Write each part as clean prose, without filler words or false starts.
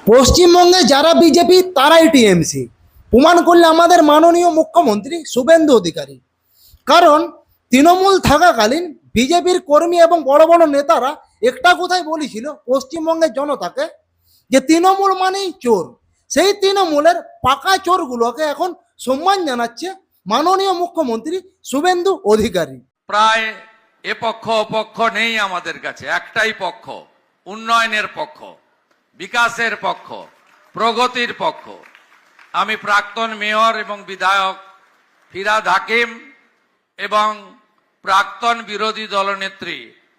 পশ্চিমবঙ্গে যারা বিজেপি তারাই টিএমসি, প্রমাণ করলে আমাদের মাননীয় মুখ্যমন্ত্রী শুভেন্দু অধিকারী। কারণ তৃণমূল থাকাকালীন বিজেপির কর্মী এবং বড় বড় নেতারা একটা কথাই বলেছিল পশ্চিমবঙ্গের জনতাকে, যে তৃণমূল মানেই চোর। সেই তৃণমূলের পাকা চোরগুলোকে এখন সম্মান জানাচ্ছে মাননীয় মুখ্যমন্ত্রী শুভেন্দু অধিকারী। প্রায় এ পক্ষ অপক্ষ নেই আমাদের কাছে, একটাই পক্ষ, উন্নয়নের পক্ষ, বিকাশের পক্ষ, প্রগতির পক্ষ। আমি প্রাক্তন মেয়র এবং বিধায়ক ফিরহাদ হাকিম এবং প্রাক্তন বিরোধী দলনেত্রী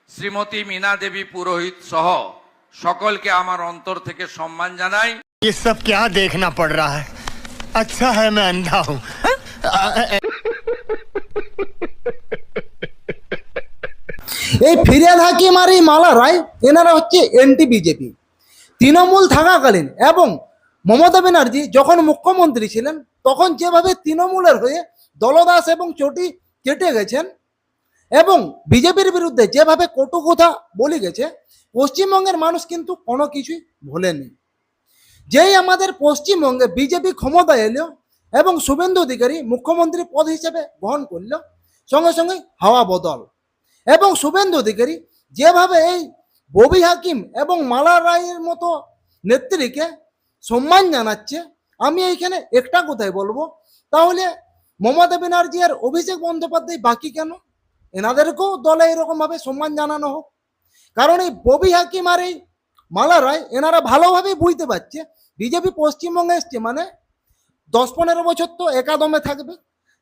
শ্রীমতী মীনা দেবী পুরোহিত সহ সকলকে আমার অন্তর থেকে সম্মান জানাই। ये सब क्या देखना पड़ रहा है? अच्छा है मैं अंधा हूँ। এই ফিরহাদ হাকিম আর এই মালা রায় এনারা হচ্ছে এনটি বিজেপি। তৃণমূল থাকাকালীন এবং মমতা ব্যানার্জি যখন মুখ্যমন্ত্রী ছিলেন তখন যেভাবে তৃণমূলের হয়ে দলদাস এবং চটি কেটে গেছেন এবং বিজেপির বিরুদ্ধে যেভাবে কটু কথা বলে গেছে, পশ্চিমবঙ্গের মানুষ কিন্তু কোনো কিছুই ভোলেনি। যেই আমাদের পশ্চিমবঙ্গে বিজেপি ক্ষমতা এলো এবং শুভেন্দু অধিকারী মুখ্যমন্ত্রী পদ হিসেবে গ্রহণ করলো, সঙ্গে সঙ্গে হাওয়া বদল। এবং শুভেন্দু অধিকারী যেভাবে এই ববি হাকিম এবং মালা রায়ের মতো নেত্রীকে সম্মান জানাচ্ছে, আমি এইখানে একটা কথাই বলবো, তাহলে মমতা ব্যানার্জি আর অভিষেক বন্দ্যোপাধ্যায় বাকি কেন? এনাদেরকেও দলে এরকমভাবে সম্মান জানানো হোক। কারণ এই ববি হাকিম আর এই মালা রায় এনারা ভালোভাবেই বুঝতে পারছে বিজেপি পশ্চিমবঙ্গে এসছে মানে 10-15 বছর তো একাদমে থাকবে।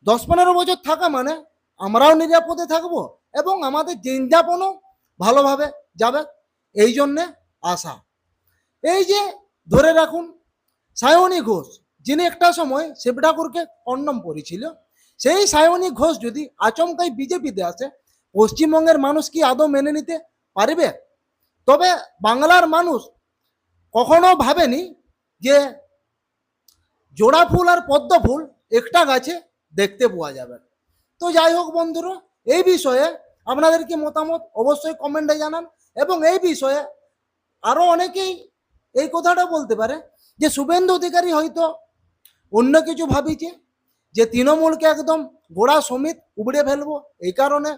10-15 বছর থাকা মানে আমরাও নিরাপদে থাকবো এবং আমাদের দিনযাপনও ভালোভাবে যাবে। এই জন্যে আশা। এই যে ধরে রাখুন সায়নী ঘোষ, যিনি একটা সময় শিব ঠাকুরকে কন্ডম পড়েছিল, সেই সায়নী ঘোষ যদি আচমকাই বিজেপিতে আসে, পশ্চিমবঙ্গের মানুষ কি আদৌ মেনে নিতে পারবে? তবে বাংলার মানুষ কখনো ভাবেনি যে জোড়া ফুল আর পদ্ম ফুল একটা গাছে দেখতে পাওয়া যাবে। তো যাই হোক বন্ধুরা, এই বিষয়ে আপনাদের কি মতামত অবশ্যই কমেন্টে জানান। এবং এই বিষয়ে আরও অনেকেই এই কথাটা বলতে পারে যে শুভেন্দু অধিকারী হয়তো অন্য কিছু ভাবিছে, যে তৃণমূলকে একদম গোড়া সমেত উবড়ে ফেলবো, এই কারণে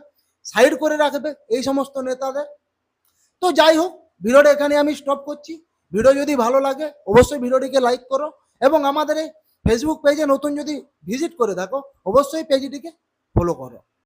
সাইড করে রাখবে এই সমস্ত নেতাদের। তো যাই হোক, ভিডিওটা এখানে আমি স্টপ করছি। ভিডিও যদি ভালো লাগে অবশ্যই ভিডিওটিকে লাইক করো এবং আমাদের এই ফেসবুক পেজে নতুন যদি ভিজিট করে থাকো অবশ্যই পেজটিকে ফলো করো।